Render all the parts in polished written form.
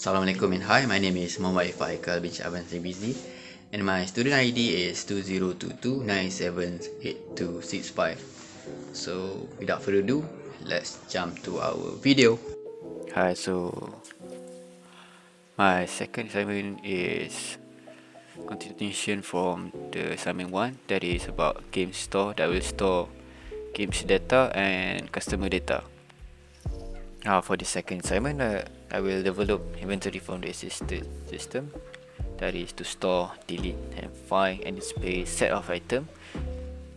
Assalamualaikum and hi, my name is Muhammad Faikal bin Syaban Sebizi and my student ID is 2022978265. So without further ado, let's jump to our video. Hi, so my second assignment is continuation from the assignment 1, that is about game store that will store games data and customer data. For the second assignment, I will develop inventory from the existing system, that is to store, delete and find and display set of item.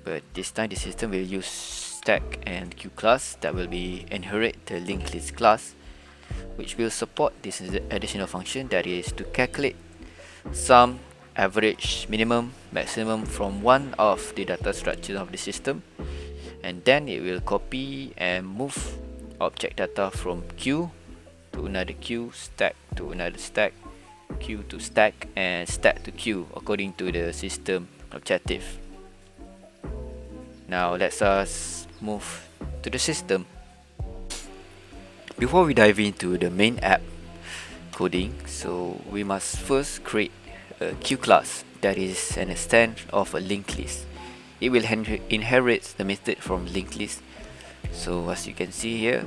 But this time the system will use stack and queue class that will be inherit the linked list class, which will support this additional function, that is to calculate sum, average, minimum, maximum from one of the data structures of the system, and then it will copy and move object data from queue to another queue, stack to another stack, queue to stack, and stack to queue according to the system objective. Now let's us move to the system. Before we dive into the main app coding, so we must first create a queue class that is an extension of a linked list. It will inherit the method from linked list. So as you can see here,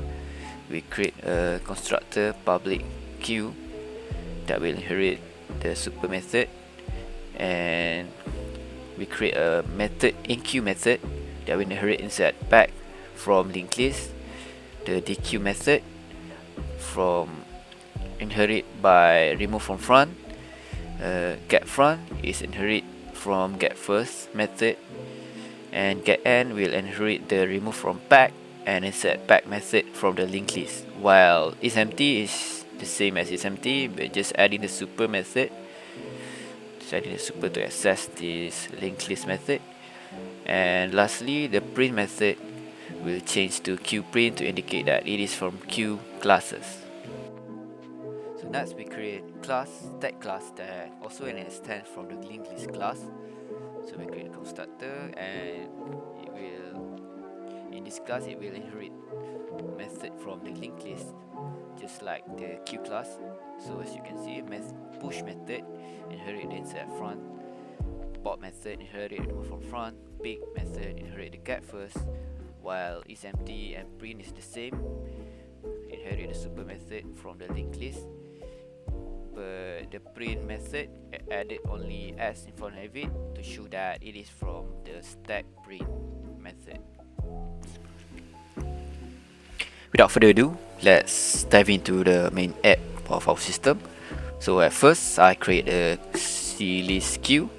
we create a constructor public queue that will inherit the super method, and we create a method in queue method that will inherit insert back from linked list. The dequeue method from inherit by remove from front. Get front is inherit from get first method, and get end will inherit the remove from back and insert back method from the linked list, while isEmpty is the same as isEmpty, but just adding the super method, adding the super to access this linked list method. And lastly, the print method will change to queuePrint to indicate that it is from queue classes. So next we create class, stack class, that also an extend from the linked list class. So we create a constructor, and it will, in this class, it will inherit method from the linked list, just like the queue class. So as you can see, push method inherit the insert front, pop method inherit the remove from front, pick method inherit the get first, while isEmpty and print is the same, inherit the super method from the linked list. But the print method added only s in front of it to show that it is from the stack print method. Without further ado, let's dive into the main app of our system. So at first, I create a CList queue.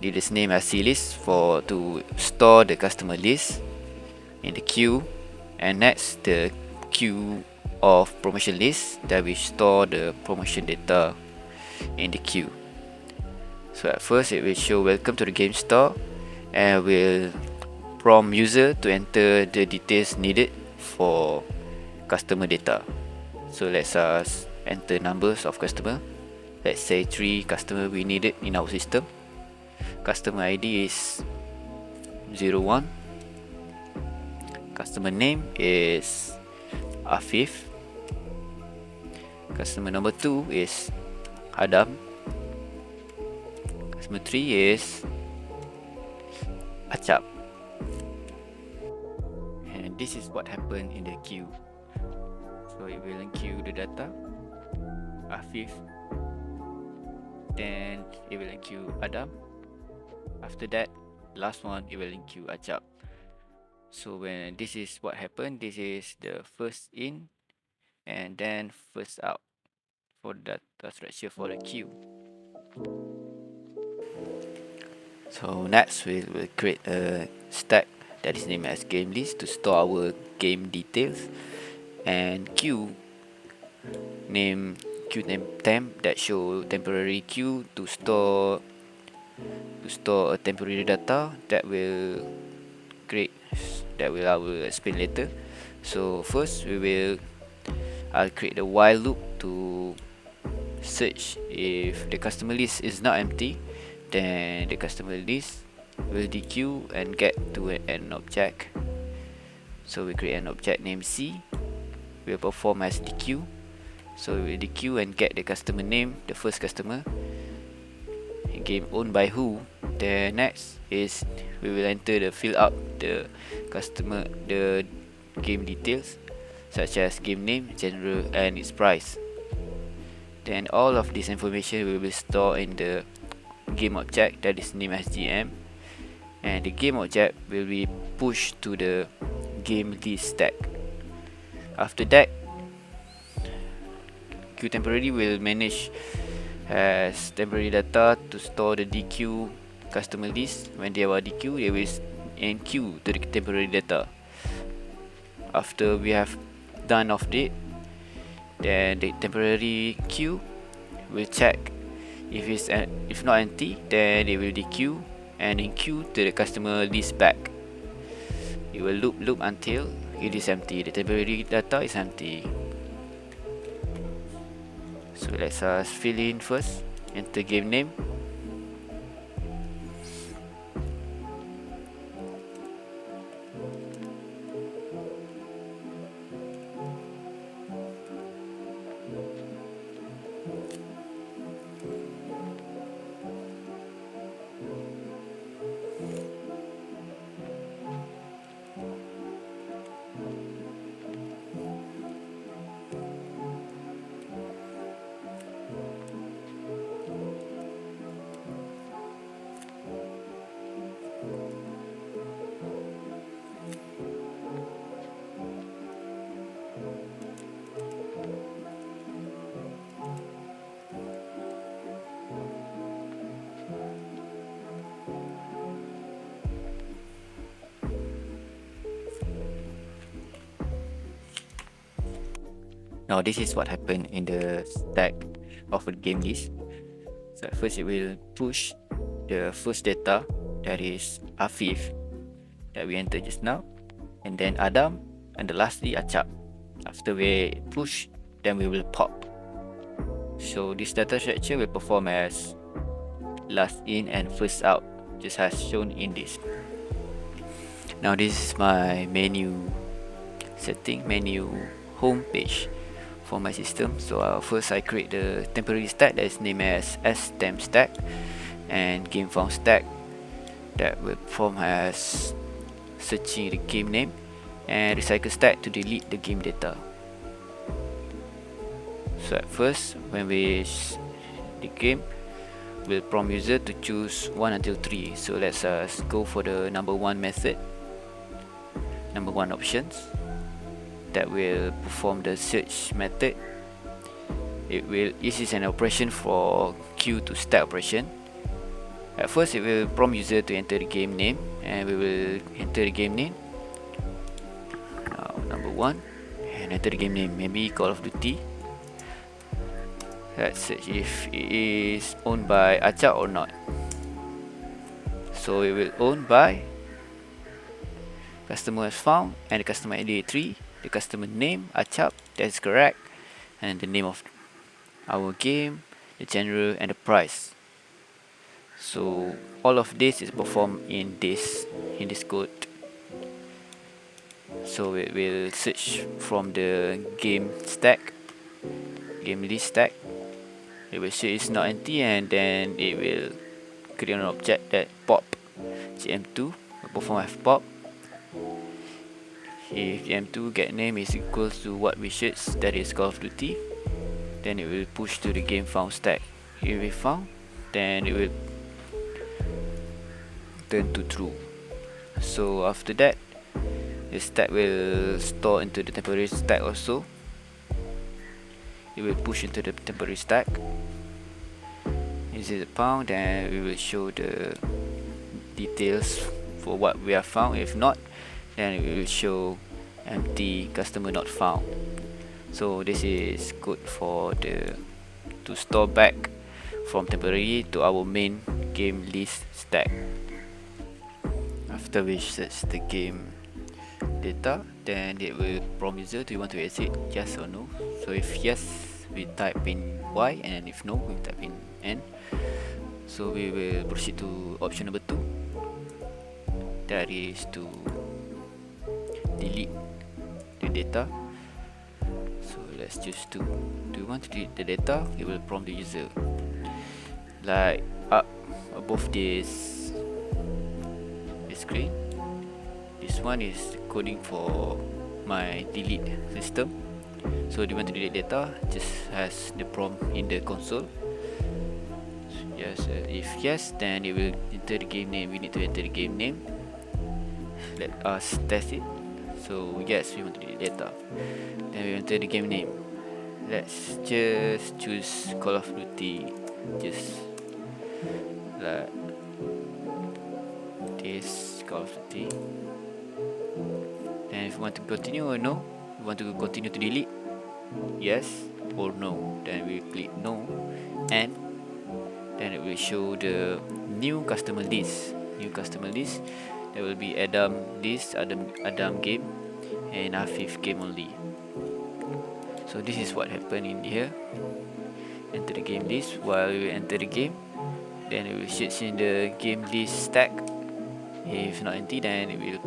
Did its name as CList for to store the customer list in the queue, and next the queue of promotion list that will store the promotion data in the queue. So at first it will show welcome to the game store, and will prompt user to enter the details needed for customer data. So let's enter numbers of customer. Let's say 3 customer we needed in our system. Customer ID is 01. Customer name is Afif. Customer number 2 is Adam. Customer 3 is Acap. And this is what happened in the queue. So it will queue the data Afif, then it will queue Adam. After that, last one, it will queue Acap. So when this is what happened, this is the first in and then first out for the data structure for the queue. So next we will create a stack that is named as game list to store our game details, and queue name temp that show temporary queue to store a temporary data that will I will explain later. So first I'll create a while loop to search if the customer list is not empty, then the customer list will dequeue and get to an object. So we create an object named C, will perform as dequeue, So we will dequeue and get the customer name, the first customer, game owned by who. Then next is we will enter the fill up the customer, the game details such as game name, genre and its price. Then all of this information will be stored in the game object that is named as GM, and the game object will be pushed to the game list stack. After that, QTemporary will manage as temporary data to store the DQ customer list. When they are DQ, they will enqueue to the temporary data. After we have done of it, then the temporary queue will check if not empty, then they will dequeue and enqueue to the customer list back. It will loop until it is empty. The temporary data is empty. So let's fill in first. Enter game name. Now this is what happened in the stack of a game list. So at first it will push the first data, that is Afif that we entered just now, and then Adam, and the lastly Acap. After we push, then we will pop. So this data structure will perform as last in and first out, just as shown in this. Now this is my menu setting, menu home page for my system. So first I create the temporary stack that is named as stemp stack, and game found stack that will perform as searching the game name, and recycle stack to delete the game data. So at first, when we the game will prompt user to choose 1 until 3. So let's go for the number 1 method, number 1 options that will perform the search method. This is an operation for queue to stack operation. At first it will prompt user to enter the game name, and we will enter the game name. Now number 1, and enter the game name, maybe Call of Duty. Let's search if it is owned by Acap or not. So it will owned by customer as found, and the customer ID 3, the customer name Acap, that's correct, and the name of our game, the genre and the price. So all of this is performed in this code. So it will search from the game stack, game list stack. It will say it's not empty, and then it will create an object that pop gm2 will perform as pop. If gm2 get name is equals to what we search, that is Call of Duty, then it will push to the game found stack. If we found, then it will turn to true. So after that, the stack will store into the temporary stack also. It will push into the temporary stack. This is a pound, and we will show the details for what we have found. If not, then it will show empty, customer not found. So this is good for to store back from temporary to our main game list stack. After we search the game data, then it will prompt user, do you want to exit, yes or no. So if yes, we type in Y, and if no, we type in N. So we will proceed to option number 2, that is to delete the data. So let's choose 2. Do you want to delete the data? It will prompt the user. Like up above this screen, this one is coding for my delete system. So do you want to delete data? Just has the prompt in the console. Yes, if yes, then it will enter the game name. We need to enter the game name. Let us test it. So yes, we want to delete data. Then we enter the game name. Let's just choose Call of Duty. Just like this, Call of Duty. Then if you want to continue or no, you want to continue to delete, yes or no. Then we click no, and then it will show the new customer list. There will be Adam list, Adam game, and Afif game only. So this is what happened in here. Enter the game list. While we enter the game, then it will search in the game list stack. If not empty, then it will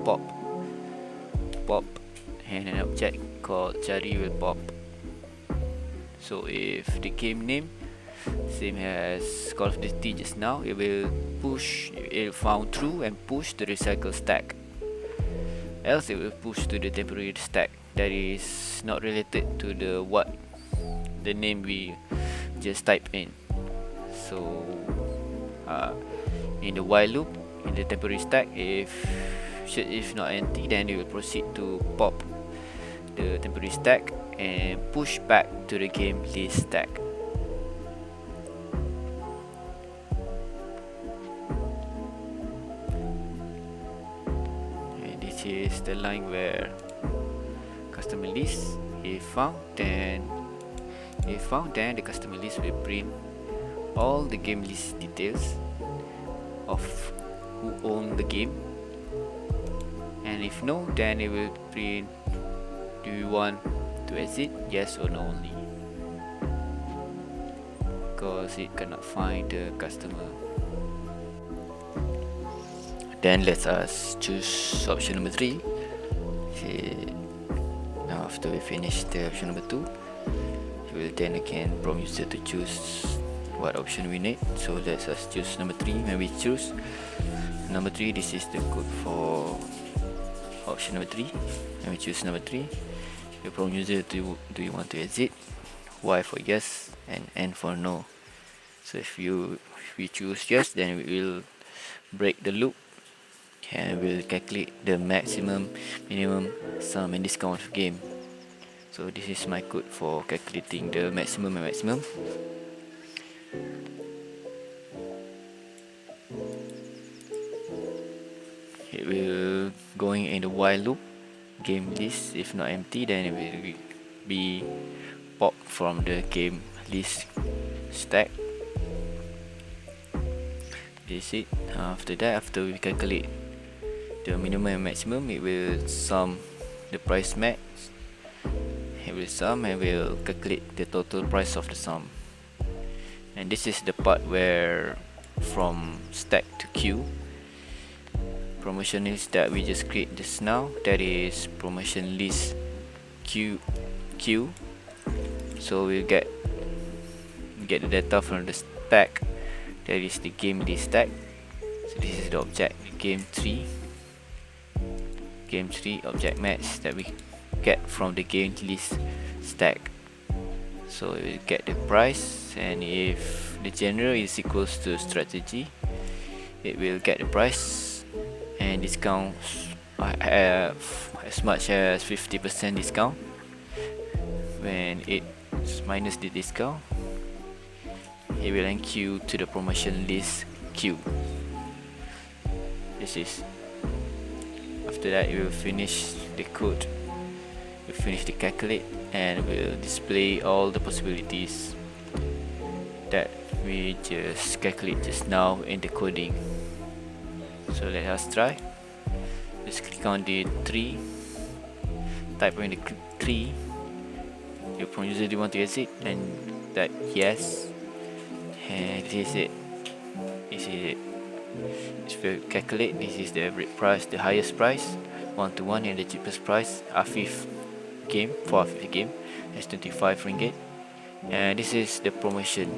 pop, and an object called Jari will pop. So if the game name same as Call of Duty just now, it will found true and push the recycle stack. Else it will push to the temporary stack that is not related to the name we just type in. So in the while loop, in the temporary stack, if not empty, then it will proceed to pop the temporary stack and push back to the game list stack. And this is the line where customer list if found, then the customer list will print all the game list details of who own the game, and if no, then it will print do you want to exit, yes or no only, because it cannot find the customer. Then let us choose option number 3. Okay. Now after we finish the option number 2, we will then again prompt user to choose what option we need. So let us choose number 3. When we choose number 3, this is the code for option number 3. When we choose number 3, we prompt user to do you want to exit, Y for yes, and N for no. So if we choose yes, then we will break the loop and we'll calculate the maximum, minimum, sum and discount of game. So this is my code for calculating the maximum and maximum. It will going in the while loop, game list if not empty, then it will be popped from the game list stack. This is it. After that, after we calculate the minimum and maximum, it will sum the price max. It will sum and will calculate the total price of the sum. And this is the part where from stack to queue, promotion list that we just create just now, that is promotion list queue. So we'll get the data from the stack, that is the game list stack. So this is the object game 3 object match that we get from the game list stack. So we get the price, and if the genre is equals to strategy, it will get the price and discounts as much as 50% discount. When it's minus the discount, it will enqueue to the promotion list queue. This is after that it will finish the code, we finish the calculate, and will display all the possibilities that we just calculate just now in the coding. So let us try. Just click on the 3, type in the 3, your prompt user do you want to exit, then type yes, and this is it. If you calculate, this is the average price, the highest price, 1 to 1, and the cheapest price, Afif game, 450 game, that's 25 ringgit. And this is the promotion.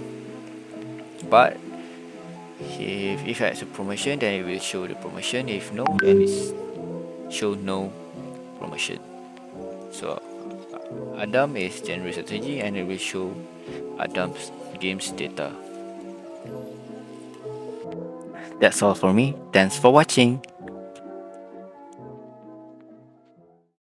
But if it's a promotion, then it will show the promotion. If no, then it's show no promotion. So Adam is general strategy, and it will show Adam's games data. That's all for me. Thanks for watching.